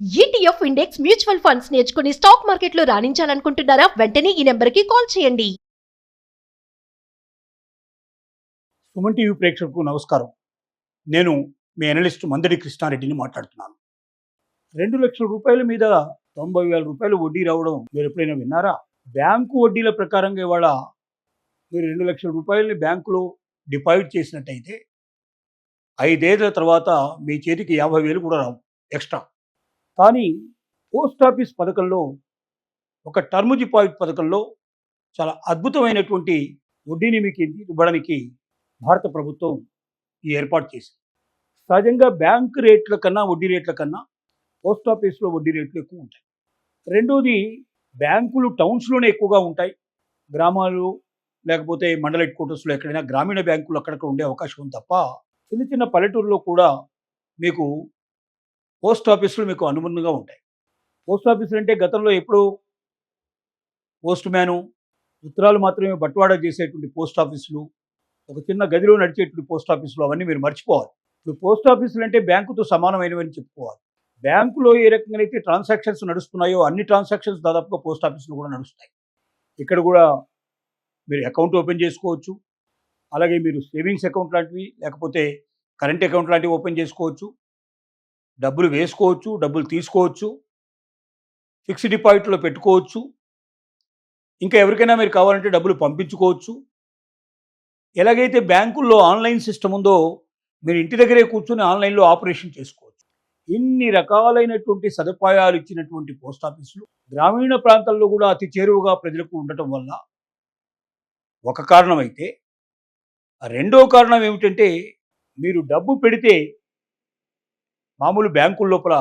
ETF index mutual funds నేర్చుకుని stock మార్కెట్లో రాణించాలనుకుంటున్నారా? వెంటనే ఈ నెంబర్కి కాల్ చేయండి. సుమన్ టీవీ ప్రేక్షకులకు నమస్కారం. నేను మీ అనలిస్ట్ మందడి కృష్ణారెడ్డిని మాట్లాడుతున్నాను. 2 లక్షల రూపాయల మీద 90,000 రూపాయలు వడ్డీ రావడం మీరు ఎప్పుడైనా విన్నారా? బ్యాంకు వడ్డీల ప్రకారంగా ఇవాళ మీరు 2 లక్షల రూపాయలని బ్యాంకులో డిపాజిట్ చేసినట్టయితే 5 ఏళ్ల తర్వాత మీ చేతికి 50,000 కూడా రావు ఎక్స్ట్రా. కానీ పోస్ట్ ఆఫీస్ పథకంలో, ఒక టర్మ్ డిపాజిట్ పథకంలో చాలా అద్భుతమైనటువంటి వడ్డీని మీకు ఇవ్వడానికి భారత ప్రభుత్వం ఈ ఏర్పాటు చేసింది. సహజంగా బ్యాంక్ రేట్ల కన్నా, వడ్డీ రేట్ల కన్నా పోస్ట్ ఆఫీస్లో వడ్డీ రేట్లు ఎక్కువ ఉంటాయి. రెండోది, బ్యాంకులు టౌన్స్లోనే ఎక్కువగా ఉంటాయి. గ్రామాలు లేకపోతే మండల హెడ్ క్వార్టర్స్లో ఎక్కడైనా గ్రామీణ బ్యాంకులు అక్కడక్కడ ఉండే అవకాశం ఉంది తప్ప చిన్న చిన్న పల్లెటూరులో కూడా మీకు పోస్ట్ ఆఫీసులు మీకు అనుబంధంగా ఉంటాయి. పోస్ట్ ఆఫీసులు అంటే గతంలో ఎప్పుడూ పోస్ట్ మ్యాను, ఉత్తరాలు మాత్రమే బట్వాడా చేసేటువంటి పోస్ట్ ఆఫీసులు, ఒక చిన్న గదిలో నడిచేటువంటి పోస్ట్ ఆఫీసులు, అవన్నీ మీరు మర్చిపోవాలి. ఇప్పుడు పోస్ట్ ఆఫీసులు అంటే బ్యాంకుతో సమానమైనవని చెప్పుకోవాలి. బ్యాంకులో ఏ రకంగా అయితే ట్రాన్సాక్షన్స్ నడుస్తున్నాయో అన్ని ట్రాన్సాక్షన్స్ దాదాపుగా పోస్ట్ ఆఫీసులు కూడా నడుస్తాయి. ఇక్కడ కూడా మీరు అకౌంట్ ఓపెన్ చేసుకోవచ్చు. అలాగే మీరు సేవింగ్స్ అకౌంట్ లాంటివి, లేకపోతే కరెంట్ అకౌంట్ లాంటివి ఓపెన్ చేసుకోవచ్చు. డబ్బులు వేసుకోవచ్చు, డబ్బులు తీసుకోవచ్చు, ఫిక్స్డ్ డిపాజిట్లో పెట్టుకోవచ్చు. ఇంకా ఎవరికైనా మీరు కావాలంటే డబ్బులు పంపించుకోవచ్చు. ఎలాగైతే బ్యాంకుల్లో ఆన్లైన్ సిస్టమ్ ఉందో మీరు ఇంటి దగ్గరే కూర్చొని ఆన్లైన్లో ఆపరేషన్ చేసుకోవచ్చు. ఇన్ని రకాలైనటువంటి సదుపాయాలు ఇచ్చినటువంటి పోస్ట్ ఆఫీసులు గ్రామీణ ప్రాంతాల్లో కూడా అతి చేరువగా ప్రజలకు ఉండటం వల్ల ఒక కారణం అయితే, రెండో కారణం ఏమిటంటే, మీరు డబ్బు పెడితే మామూలు బ్యాంకుల లోపల,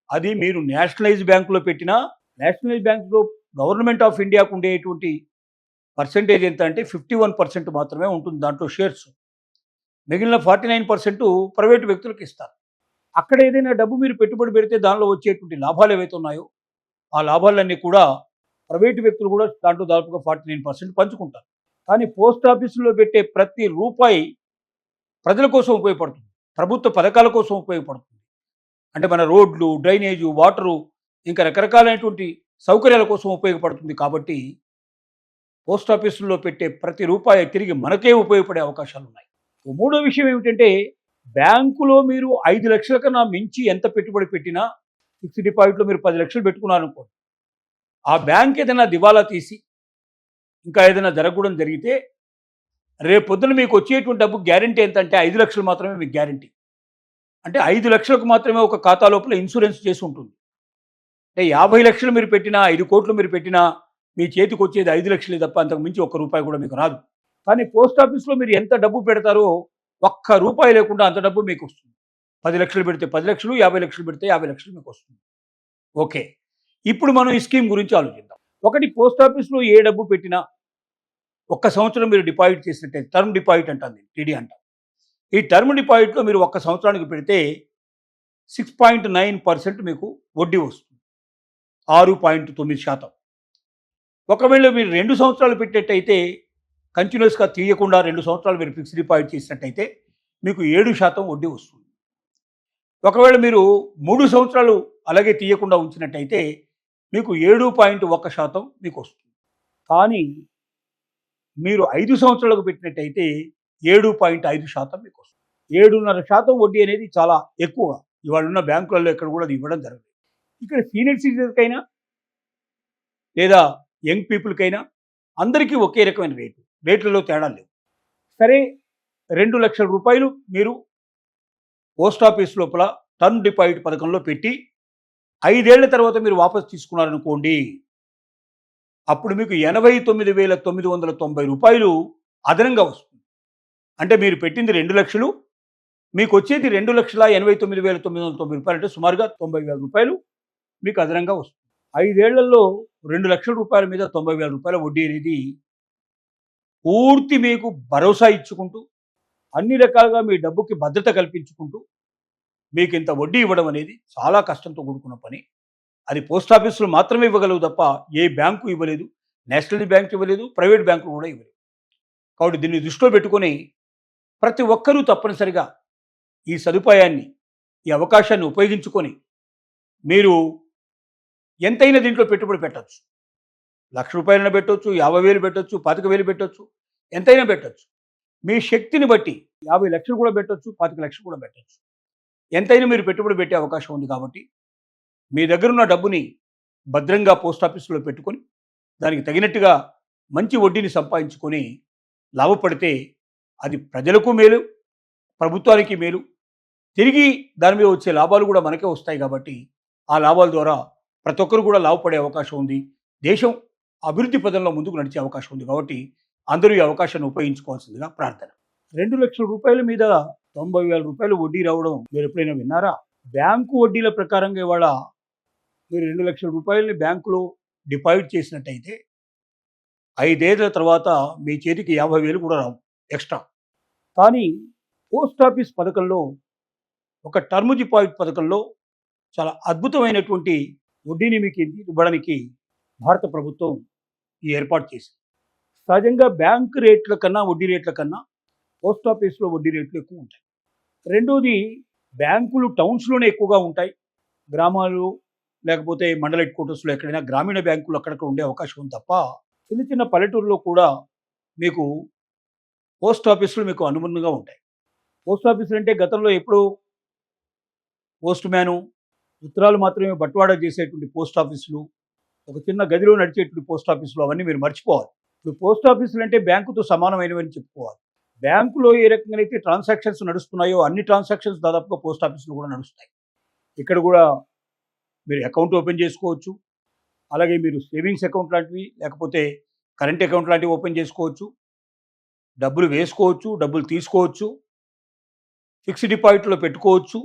అది మీరు నేషనలైజ్ బ్యాంకులో పెట్టినా, నేషనలైజ్ బ్యాంకులో గవర్నమెంట్ ఆఫ్ ఇండియాకు ఉండేటువంటి పర్సెంటేజ్ ఎంత అంటే 51% మాత్రమే ఉంటుంది దాంట్లో షేర్స్. మిగిలిన 49% ప్రైవేటు వ్యక్తులకు ఇస్తారు. అక్కడ ఏదైనా డబ్బు మీరు పెట్టుబడి పెడితే దానిలో వచ్చేటువంటి లాభాలు ఏవైతే ఉన్నాయో ఆ లాభాలన్నీ కూడా ప్రైవేటు వ్యక్తులు కూడా దాంట్లో దాదాపుగా 49% పంచుకుంటారు. కానీ పోస్ట్ ఆఫీసులో పెట్టే ప్రతి రూపాయి ప్రజల కోసం ఉపయోగపడుతుంది, ప్రభుత్వ పథకాల కోసం ఉపయోగపడుతుంది. అంటే మన రోడ్లు, డ్రైనేజు, వాటరు, ఇంకా రకరకాలైనటువంటి సౌకర్యాల కోసం ఉపయోగపడుతుంది. కాబట్టి పోస్ట్ ఆఫీసుల్లో పెట్టే ప్రతి రూపాయి తిరిగి మనకే ఉపయోగపడే అవకాశాలు ఉన్నాయి. మూడో విషయం ఏమిటంటే, బ్యాంకులో మీరు 5 లక్షల కన్నా మించి ఎంత పెట్టుబడి పెట్టినా, ఫిక్స్డ్ డిపాజిట్లో మీరు 10 లక్షలు పెట్టుకున్నారనుకోండి, ఆ బ్యాంక్ ఏదైనా దివాలా తీసి ఇంకా ఏదైనా జరగకూడదు జరిగితే రేపు పొద్దున మీకు వచ్చేటువంటి డబ్బు గ్యారంటీ ఎంతంటే 5 లక్షలు మాత్రమే మీకు గ్యారంటీ. అంటే 5 లక్షలకు మాత్రమే ఒక ఖాతా లోపల ఇన్సూరెన్స్ చేసి ఉంటుంది. అంటే 50 లక్షలు మీరు పెట్టినా, 5 కోట్లు మీరు పెట్టినా మీ చేతికి వచ్చేది 5 లక్షలే తప్ప అంతకు మించి ఒక్క రూపాయి కూడా మీకు రాదు. కానీ పోస్ట్ ఆఫీస్లో మీరు ఎంత డబ్బు పెడతారో ఒక్క రూపాయి లేకుండా అంత డబ్బు మీకు వస్తుంది. 10 లక్షలు పెడితే 10 లక్షలు, 50 లక్షలు పెడితే 50 లక్షలు మీకు వస్తుంది. ఓకే, ఇప్పుడు మనం ఈ స్కీమ్ గురించి ఆలోచిద్దాం. ఒకటి, పోస్ట్ ఆఫీస్లో ఏ డబ్బు పెట్టినా ఒక్క సంవత్సరం మీరు డిపాజిట్ చేసినట్టయితే, టర్మ్ డిపాజిట్ అంటాం, టీడీ అంటాం. ఈ టర్మ్ డిపాజిట్లో మీరు ఒక్క సంవత్సరానికి పెడితే 6.9% మీకు వడ్డీ వస్తుంది, 6.9%. ఒకవేళ మీరు 2 సంవత్సరాలు పెట్టినట్టయితే, కంటిన్యూస్గా తీయకుండా 2 సంవత్సరాలు మీరు ఫిక్స్డ్ డిపాజిట్ చేసినట్టయితే మీకు 7% వడ్డీ వస్తుంది. ఒకవేళ మీరు 3 సంవత్సరాలు అలాగే తీయకుండా ఉంచినట్టయితే మీకు 7.1% మీకు వస్తుంది. కానీ మీరు 5 సంవత్సరాలకు పెట్టినట్టయితే 7.5% మీకు వస్తుంది. 7.5% వడ్డీ అనేది చాలా ఎక్కువ. ఇవాళ ఉన్న బ్యాంకులలో ఎక్కడ కూడా అది ఇవ్వడం జరగదు. ఇక్కడ సీనియర్ సిటిజన్స్కైనా లేదా యంగ్ పీపుల్కైనా అందరికీ ఒకే రకమైన రేట్లలో తేడా లేవు. సరే, 2 లక్షల రూపాయలు మీరు పోస్ట్ ఆఫీస్ లోపల టర్మ్ డిపాజిట్ పథకంలో పెట్టి 5 ఏళ్ల తర్వాత మీరు వాపసు తీసుకున్నారనుకోండి, అప్పుడు మీకు 89,990 రూపాయలు అదనంగా వస్తుంది. అంటే మీరు పెట్టింది 2 లక్షలు, మీకు వచ్చేది 2,89,990 రూపాయలు, అంటే సుమారుగా 90,000 రూపాయలు మీకు అదనంగా వస్తుంది. 5 ఏళ్లలో 2 లక్షల రూపాయల మీద 90,000 రూపాయల వడ్డీ అనేది పూర్తి మీకు భరోసా ఇచ్చుకుంటూ, అన్ని రకాలుగా మీ డబ్బుకి భద్రత కల్పించుకుంటూ మీకు ఇంత వడ్డీ ఇవ్వడం అనేది చాలా కష్టంతో కూడుకున్న పని. అది పోస్ట్ ఆఫీసులు మాత్రమే ఇవ్వగలవు తప్ప ఏ బ్యాంకు ఇవ్వలేదు, నేషనల్ బ్యాంక్ ఇవ్వలేదు, ప్రైవేట్ బ్యాంకులు కూడా ఇవ్వలేదు. కాబట్టి దీన్ని దృష్టిలో పెట్టుకొని ప్రతి ఒక్కరూ తప్పనిసరిగా ఈ సదుపాయాన్ని, ఈ అవకాశాన్ని ఉపయోగించుకొని మీరు ఎంతైనా దీంట్లో పెట్టుబడి పెట్టొచ్చు. రూ. 1,00,000 పెట్టొచ్చు, 50,000 పెట్టొచ్చు, 25,000 పెట్టొచ్చు, ఎంతైనా పెట్టొచ్చు. మీ శక్తిని బట్టి 50,00,000 కూడా పెట్టొచ్చు, 25,00,000 కూడా పెట్టొచ్చు. ఎంతైనా మీరు పెట్టుబడి పెట్టే అవకాశం ఉంది కాబట్టి మీ దగ్గరున్న డబ్బుని భద్రంగా పోస్ట్ ఆఫీస్‌లో పెట్టుకొని దానికి తగినట్టుగా మంచి వడ్డీని సంపాదించుకొని లాభపడితే అది ప్రజలకు మేలు, ప్రభుత్వానికి మేలు. తిరిగి దాని మీద వచ్చే లాభాలు కూడా మనకే వస్తాయి కాబట్టి ఆ లాభాల ద్వారా ప్రతి ఒక్కరు కూడా లాభపడే అవకాశం ఉంది. దేశం అభివృద్ధి పదంలో ముందుకు నడిచే అవకాశం ఉంది కాబట్టి అందరూ ఈ అవకాశాన్ని ఉపయోగించుకోవాల్సిందిగా ప్రార్థన. రూ. 2,00,000 మీద రూ. 90,000 వడ్డీ రావడం మీరు ఎప్పుడైనా విన్నారా? బ్యాంకు వడ్డీల ప్రకారంగా ఇవాళ మీరు రూ. 2,00,000 బ్యాంకులో డిపాజిట్ చేసినట్టయితే 5 ఏళ్ల తర్వాత మీ చేతికి 50,000 కూడా రావు ఎక్స్ట్రా. కానీ పోస్ట్ ఆఫీస్ పథకంలో ఒక టర్మ్ డిపాజిట్ పథకంలో చాలా అద్భుతమైనటువంటి వడ్డీని మీకు ఇవ్వడానికి భారత ప్రభుత్వం ఈ ఏర్పాటు చేసింది. సహజంగా బ్యాంకు రేట్ల కన్నా వడ్డీ రేట్ల కన్నా పోస్ట్ ఆఫీస్లో వడ్డీ రేట్లు ఎక్కువ ఉంటాయి. రెండోది, బ్యాంకులు టౌన్స్లోనే ఎక్కువగా ఉంటాయి. గ్రామాలు లేకపోతే మండల హెడ్ క్వార్టర్స్లో ఎక్కడైనా గ్రామీణ బ్యాంకులు అక్కడక్కడ ఉండే అవకాశం ఉంది తప్ప చిన్న చిన్న పల్లెటూరులో కూడా మీకు పోస్ట్ ఆఫీసులు మీకు అనుబంధంగా ఉంటాయి. పోస్ట్ ఆఫీసులు అంటే గతంలో ఎప్పుడూ పోస్ట్ మ్యాను ఉత్తరాలు మాత్రమే బట్వాడా చేసేటువంటి పోస్ట్ ఆఫీసులు, ఒక చిన్న గదిలో నడిచేటువంటి పోస్ట్ ఆఫీసులు అవన్నీ మీరు మర్చిపోవాలి. ఇప్పుడు పోస్ట్ ఆఫీసులు అంటే బ్యాంకుతో సమానమైనవని చెప్పుకోవాలి. బ్యాంకులో ఏ రకంగా అయితే ట్రాన్సాక్షన్స్ నడుస్తున్నాయో అన్ని ట్రాన్సాక్షన్స్ దాదాపుగా పోస్ట్ ఆఫీసులో కూడా నడుస్తాయి. ఇక్కడ కూడా మీరు అకౌంట్ ఓపెన్ చేసుకోవచ్చు. అలాగే మీరు సేవింగ్స్ అకౌంట్ లాంటివి లేకపోతే కరెంట్ అకౌంట్ లాంటివి ఓపెన్ చేసుకోవచ్చు. డబ్బులు వేసుకోవచ్చు, డబ్బులు తీసుకోవచ్చు, ఫిక్స్డ్ డిపాజిట్లో పెట్టుకోవచ్చు.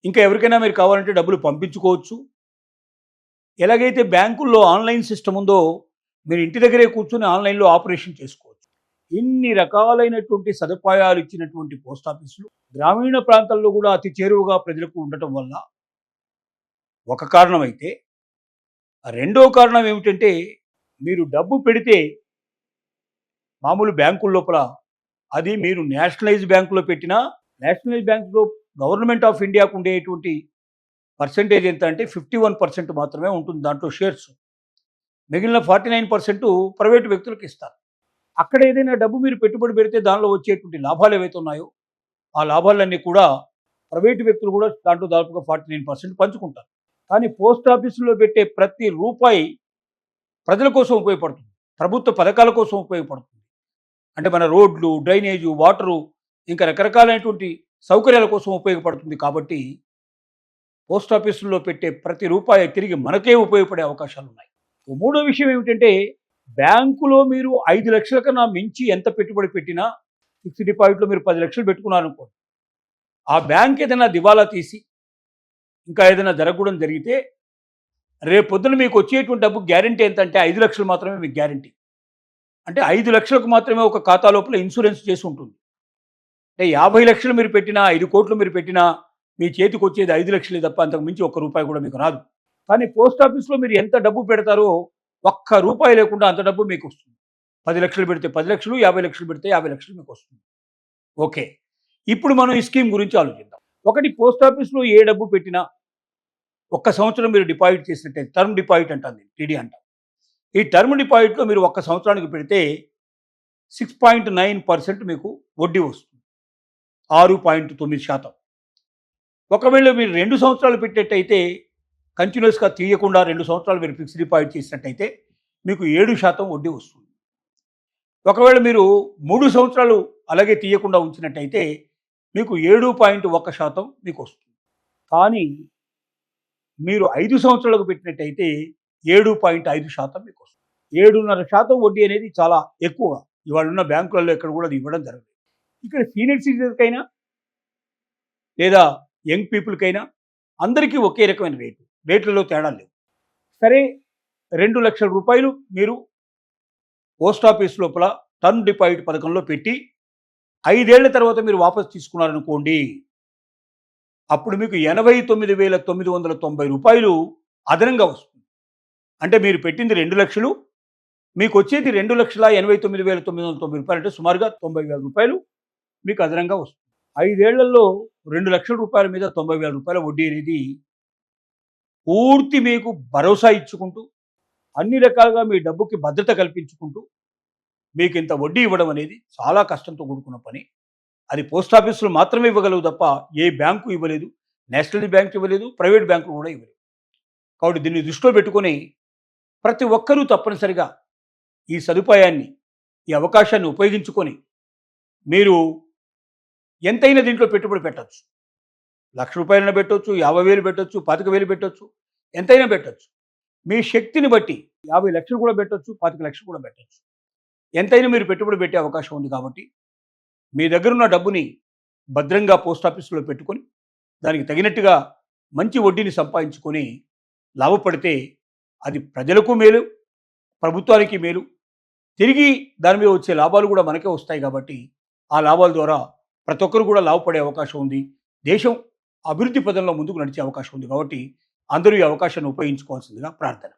ఇంకా ఎవరికైనా మీరు కావాలంటే డబ్బులు పంపించుకోవచ్చు. ఎలాగైతే బ్యాంకుల్లో ఆన్లైన్ సిస్టమ్ ఉందో మీరు ఇంటి దగ్గరే కూర్చొని ఆన్లైన్లో ఆపరేషన్ చేసుకోవచ్చు. ఇన్ని రకాలైనటువంటి సదుపాయాలు ఇచ్చినటువంటి పోస్ట్ ఆఫీసులు గ్రామీణ ప్రాంతాల్లో కూడా అతి చేరువగా ప్రజలకు ఉండటం వల్ల ఒక కారణం అయితే, రెండో కారణం ఏమిటంటే మీరు డబ్బు పెడితే మామూలు బ్యాంకుల లోపల అది మీరు నేషనలైజ్ బ్యాంకులో పెట్టినా, నేషనలైజ్ బ్యాంకులో గవర్నమెంట్ ఆఫ్ ఇండియాకు ఉండేటువంటి పర్సెంటేజ్ ఎంత అంటే 51% మాత్రమే ఉంటుంది దాంట్లో షేర్స్. మిగిలిన 49% ప్రైవేటు వ్యక్తులకు ఇస్తారు. అక్కడ ఏదైనా డబ్బు మీరు పెట్టుబడి పెడితే దానిలో వచ్చేటువంటి లాభాలు ఏవైతే ఉన్నాయో ఆ లాభాలన్నీ కూడా ప్రైవేటు వ్యక్తులు కూడా దాంట్లో దాదాపుగా 49% పంచుకుంటారు. కానీ పోస్ట్ ఆఫీసులో పెట్టే ప్రతి రూపాయి ప్రజల కోసం ఉపయోగపడుతుంది, ప్రభుత్వ పథకాల కోసం ఉపయోగపడుతుంది. అంటే మన రోడ్లు, డ్రైనేజు, వాటరు, ఇంకా రకరకాలైనటువంటి సౌకర్యాల కోసం ఉపయోగపడుతుంది. కాబట్టి పోస్ట్ ఆఫీసుల్లో పెట్టే ప్రతి రూపాయి తిరిగి మనకే ఉపయోగపడే అవకాశాలు ఉన్నాయి. మూడో విషయం ఏమిటంటే, బ్యాంకులో మీరు 5 లక్షల కన్నా మించి ఎంత పెట్టుబడి పెట్టినా, ఫిక్స్డ్ డిపాజిట్లో మీరు 10 లక్షలు పెట్టుకున్నారనుకోండి, ఆ బ్యాంక్ ఏదైనా దివాలా తీసి ఇంకా ఏదైనా జరగకూడదు జరిగితే రేపు పొద్దున మీకు వచ్చేటువంటి డబ్బు గ్యారంటీ ఎంత అంటే 5 లక్షలు మాత్రమే మీకు గ్యారంటీ. అంటే 5 లక్షలకు మాత్రమే ఒక ఖాతా లోపల ఇన్సూరెన్స్ చేసి ఉంటుంది. అంటే 50 లక్షలు మీరు పెట్టినా, 5 కోట్లు మీరు పెట్టినా మీ చేతికి వచ్చేది 5 లక్షలే తప్ప అంతకు మించి ఒక్క రూపాయి కూడా మీకు రాదు. కానీ పోస్ట్ ఆఫీస్లో మీరు ఎంత డబ్బు పెడతారో ఒక్క రూపాయి లేకుండా అంత డబ్బు మీకు వస్తుంది. 10 లక్షలు పెడితే 10 లక్షలు, 50 లక్షలు పెడితే 50 లక్షలు మీకు వస్తుంది. ఓకే, ఇప్పుడు మనం ఈ స్కీమ్ గురించి ఆలోచిద్దాం. ఒకటి, పోస్ట్ ఆఫీస్లో ఏ డబ్బు పెట్టినా ఒక్క సంవత్సరం మీరు డిపాజిట్ చేసినట్టయితే, టర్మ్ డిపాజిట్ అంటారు, టీడీ అంటాం. ఈ టర్మ్ డిపాజిట్లో మీరు ఒక్క సంవత్సరానికి పెడితే 6.9% మీకు వడ్డీ వస్తుంది, 6.9%. ఒకవేళ మీరు 2 సంవత్సరాలు పెట్టినట్టయితే, కంటిన్యూస్గా తీయకుండా 2 సంవత్సరాలు మీరు ఫిక్స్డ్ డిపాజిట్ చేసినట్టయితే మీకు 7% వడ్డీ వస్తుంది. ఒకవేళ మీరు 3 సంవత్సరాలు అలాగే తీయకుండా ఉంచినట్టయితే మీకు 7.1% మీకు వస్తుంది. కానీ మీరు 5 సంవత్సరాలకు పెట్టినట్టయితే 7.5% మీకు వస్తుంది. 7.5% వడ్డీ అనేది చాలా ఎక్కువ. ఇవాళ ఉన్న బ్యాంకులలో ఎక్కడ కూడా అది ఇవ్వడం జరగదు. ఇక్కడ సీనియర్ సిటిజన్స్కైనా లేదా యంగ్ పీపుల్కైనా అందరికీ ఒకే రకమైన రేట్లలో తేడా లేవు. సరే, 2 లక్షల రూపాయలు మీరు పోస్ట్ ఆఫీస్ లోపల టర్మ్ డిపాజిట్ పథకంలో పెట్టి 5 ఏళ్ల తర్వాత మీరు వాపసు తీసుకున్నారనుకోండి, అప్పుడు మీకు 89,990 రూపాయలు అదనంగా వస్తుంది. అంటే మీరు పెట్టింది 2 లక్షలు, మీకు వచ్చేది 2,89,990 రూపాయలు, అంటే సుమారుగా 90,000 రూపాయలు మీకు అదనంగా వస్తుంది. 5 ఏళ్లలో 2 లక్షల రూపాయల మీద 90,000 రూపాయల వడ్డీ అనేది పూర్తి మీకు భరోసా ఇచ్చుకుంటూ అన్ని రకాలుగా మీ డబ్బుకి భద్రత కల్పించుకుంటూ మీకు ఇంత వడ్డీ ఇవ్వడం అనేది చాలా కష్టంతో కూడుకున్న పని. అది పోస్ట్ ఆఫీసులు మాత్రమే ఇవ్వగలవు తప్ప ఏ బ్యాంకు ఇవ్వలేదు. నేషనల్ బ్యాంక్ ఇవ్వలేదు, ప్రైవేట్ బ్యాంకులు కూడా ఇవ్వలేదు. కాబట్టి దీన్ని దృష్టిలో పెట్టుకొని ప్రతి ఒక్కరూ తప్పనిసరిగా ఈ సదుపాయాన్ని, ఈ అవకాశాన్ని ఉపయోగించుకొని మీరు ఎంతైనా దీంట్లో పెట్టుబడి పెట్టచ్చు. ₹1,00,000 పెట్టొచ్చు, 50,000 పెట్టొచ్చు, 25,000 పెట్టొచ్చు, ఎంతైనా పెట్టొచ్చు. మీ శక్తిని బట్టి 50 లక్షలు కూడా పెట్టొచ్చు, 25 లక్షలు కూడా పెట్టొచ్చు. ఎంతైనా మీరు పెట్టుబడి పెట్టే అవకాశం ఉంది. కాబట్టి మీ దగ్గర ఉన్న డబ్బుని భద్రంగా పోస్ట్ ఆఫీసులో పెట్టుకొని దానికి తగినట్టుగా మంచి వడ్డీని సంపాదించుకొని లాభపడితే అది ప్రజలకు మేలు, ప్రభుత్వానికి మేలు. తిరిగి దాని మీద వచ్చే లాభాలు కూడా మనకే వస్తాయి. కాబట్టి ఆ లాభాల ద్వారా ప్రతి ఒక్కరు కూడా లాభపడే అవకాశం ఉంది. దేశం అభివృద్ధి పదంలో ముందుకు నడిచే అవకాశం ఉంది. కాబట్టి అందరూ ఈ అవకాశాన్ని ఉపయోగించుకోవాల్సిందిగా ప్రార్థన.